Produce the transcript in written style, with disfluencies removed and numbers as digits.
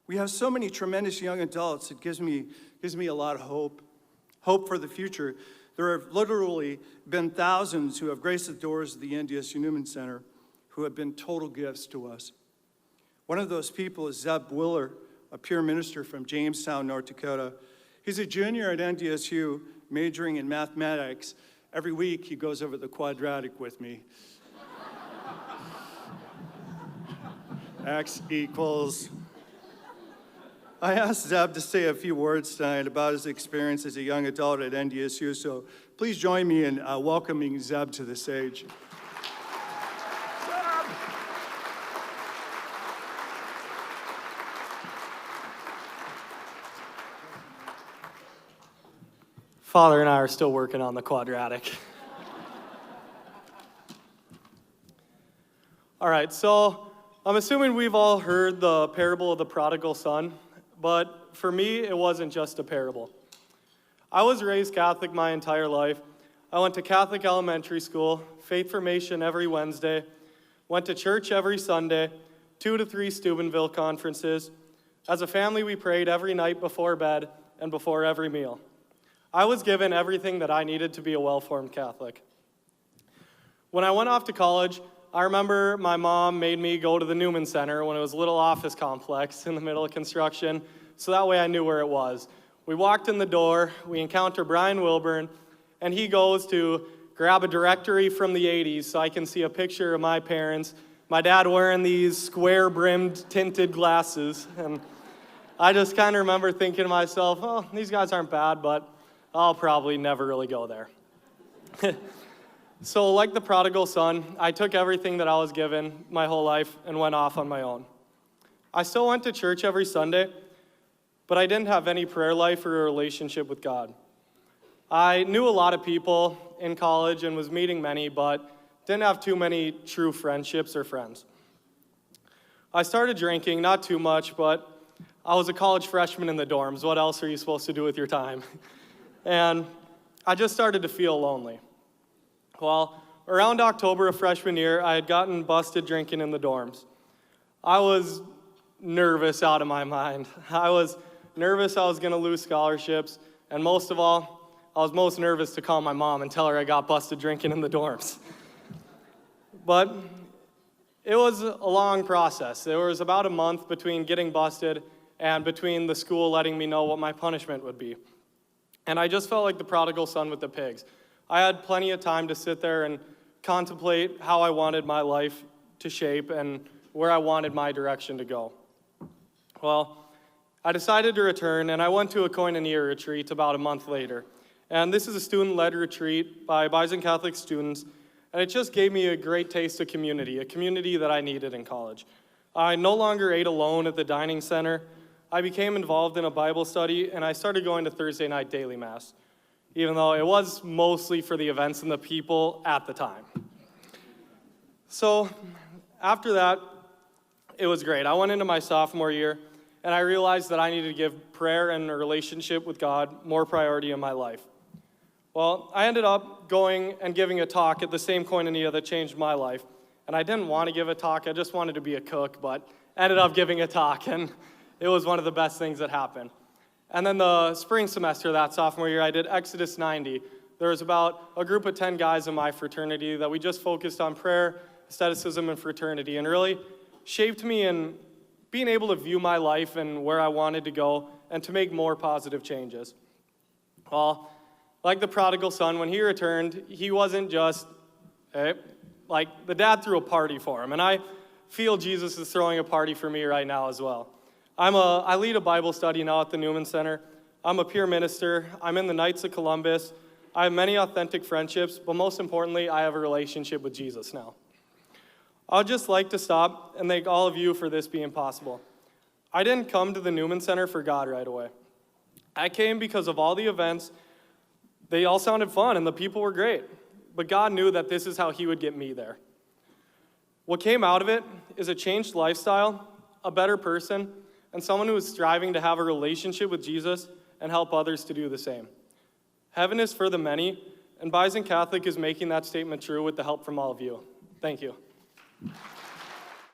We have so many tremendous young adults. It gives me a lot of hope for the future. There have literally been thousands who have graced the doors of the NDSU Newman Center who have been total gifts to us. One of those people is Zeb Willer, a peer minister from Jamestown, North Dakota. He's a junior at NDSU, majoring in mathematics. Every week he goes over the quadratic with me. X equals. I asked Zeb to say a few words tonight about his experience as a young adult at NDSU, so please join me in welcoming Zeb to the stage. Father and I are still working on the quadratic. All right, so I'm assuming we've all heard the parable of the prodigal son, but for me, it wasn't just a parable. I was raised Catholic my entire life. I went to Catholic elementary school, faith formation every Wednesday, went to church every Sunday, 2 to 3 Steubenville conferences. As a family, we prayed every night before bed and before every meal. I was given everything that I needed to be a well-formed Catholic. When I went off to college, I remember my mom made me go to the Newman Center when it was a little office complex in the middle of construction, so that way I knew where it was. We walked in the door, we encounter Brian Wilburn, and he goes to grab a directory from the 80s so I can see a picture of my parents, my dad wearing these square-brimmed tinted glasses, and I just kind of remember thinking to myself, oh, these guys aren't bad, but I'll probably never really go there. So like the prodigal son, I took everything that I was given my whole life and went off on my own. I still went to church every Sunday, but I didn't have any prayer life or a relationship with God. I knew a lot of people in college and was meeting many, but didn't have too many true friendships or friends. I started drinking, not too much, but I was a college freshman in the dorms. What else are you supposed to do with your time? And I just started to feel lonely. Well, around October of freshman year, I had gotten busted drinking in the dorms. I was nervous out of my mind. I was nervous I was going to lose scholarships, and most of all, I was most nervous to call my mom and tell her I got busted drinking in the dorms. But it was a long process. There was about a month between getting busted and between the school letting me know what my punishment would be. And I just felt like the prodigal son with the pigs. I had plenty of time to sit there and contemplate how I wanted my life to shape and where I wanted my direction to go. Well, I decided to return, and I went to a koinonia retreat about a month later. And this is a student-led retreat by bisonCatholic students, and it just gave me a great taste of community, a community that I needed in college. I no longer ate alone at the dining center. I became involved in a Bible study, and I started going to Thursday night daily mass, even though it was mostly for the events and the people at the time. So after that, it was great. I went into my sophomore year, and I realized that I needed to give prayer and a relationship with God more priority in my life. Well, I ended up going and giving a talk at the same koinonia that changed my life, and I didn't want to give a talk. I just wanted to be a cook, but ended up giving a talk, and it was one of the best things that happened. And then the spring semester of that sophomore year, I did Exodus 90. There was about a group of 10 guys in my fraternity that we just focused on prayer, asceticism, and fraternity, and really shaped me in being able to view my life and where I wanted to go and to make more positive changes. Well, like the prodigal son, when he returned, he wasn't just, like the dad threw a party for him, and I feel Jesus is throwing a party for me right now as well. I lead a Bible study now at the Newman Center. I'm a peer minister. I'm in the Knights of Columbus. I have many authentic friendships, but most importantly, I have a relationship with Jesus now. I'd just like to stop and thank all of you for this being possible. I didn't come to the Newman Center for God right away. I came because of all the events. They all sounded fun, and the people were great. But God knew that this is how he would get me there. What came out of it is a changed lifestyle, a better person, and someone who is striving to have a relationship with Jesus and help others to do the same. Heaven is for the many, and bisonCatholic is making that statement true with the help from all of you. Thank you.